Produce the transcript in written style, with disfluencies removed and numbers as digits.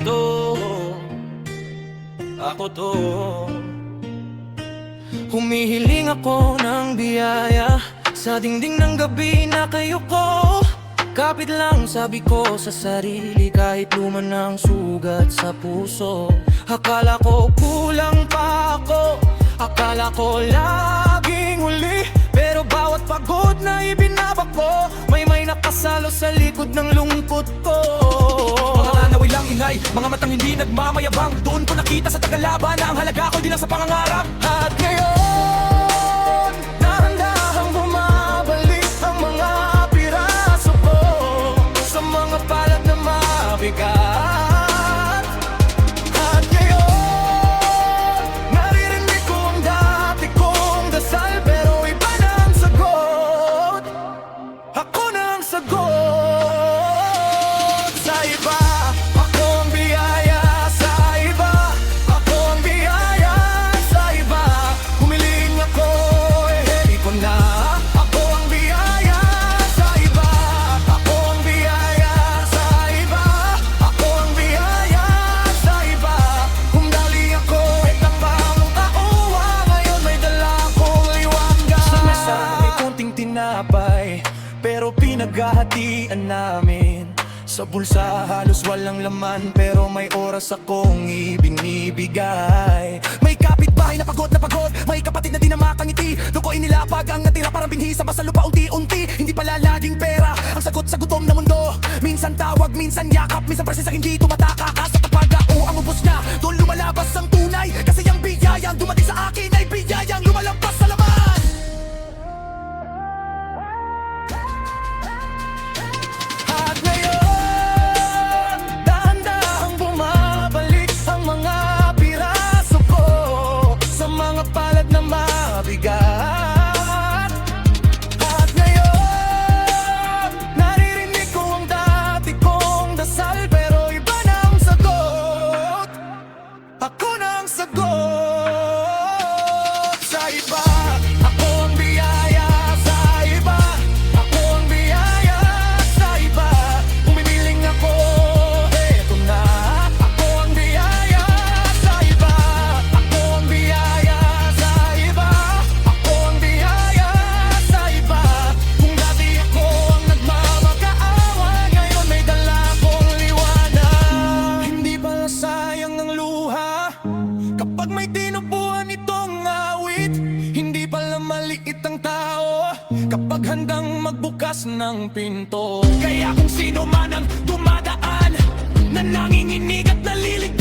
to, ako to. Humihiling ako ng biyaya sa dingding ng gabi na kayo ko. Kapit lang sabi ko sa sarili kahit luman ang sugat sa puso. Akala ko kulang pa ako, akala ko laging huli. Pero bawat pagod na ibinaba ko, may nakasalo sa likod ng lungkot ko. Mga naway lang ingay, mga matang hindi nagmamayabang. Doon ko nakita sa tagalaban na ang halaga ko di lang sa pangangarap. At ngayon, dahan-dahang bumabalik ang mga piraso ko sa mga palad na mabigat. At ngayon, naririnig ko ang dati kong dasal, pero iba na ang sagot. Ako na ang sagot sa iba. Ako ang biyaya sa iba. Ako ang biyaya sa iba. Humiling ako, di ko na. Ako ang biyaya sa iba. Ako ang biyaya sa iba. Ako ang biyaya sa iba. Kung dali ako, nagpamang kauwa. Ngayon may dala akong liwanag. Sa mesa may konting tinapay, pero pinaghahatian namin. Sa bulsa halos walang laman, pero may oras akong ibinibigay. May kapitbahay na pagod, may kapatid na di na makangiti. Doon ko inilapag ang natira parang binhi sa lupa unti-unti. Hindi pala laging pera ang sagot sa gutom na mundo. Minsan tawag, minsan yakap, minsan presensya hindi tumataka. Kaso kapag ang ubos na, doon lumalabas ang tunay. Kasi ang biyayang dumating sa akin ay biyayang lumalampas sa laman. At ngayon, dahan-dahang bumabalik ang mga piraso ko sa mga palad na mabigat. At ngayon, naririnig ko ang dati kong dasal, pero iba na ang sagot. Ako na ang sagot sa iba. Ako ang biyaya sa iba. Ako ang biyaya sa iba. Humihiling ako, eto na. Ako ang biyaya sa iba. Ako ang biyaya sa iba. Ako ang biyaya sa iba. Kung dati ako ang nagmamakaawa, ngayon may dala akong liwanag. Hindi pala sayang ang luha kapag may tinubuan itong awit. Hindi pala maliit ang tao kapag handang magbukas ng pinto. Kaya kung sino man ang dumadaan na nanginginig at nalilig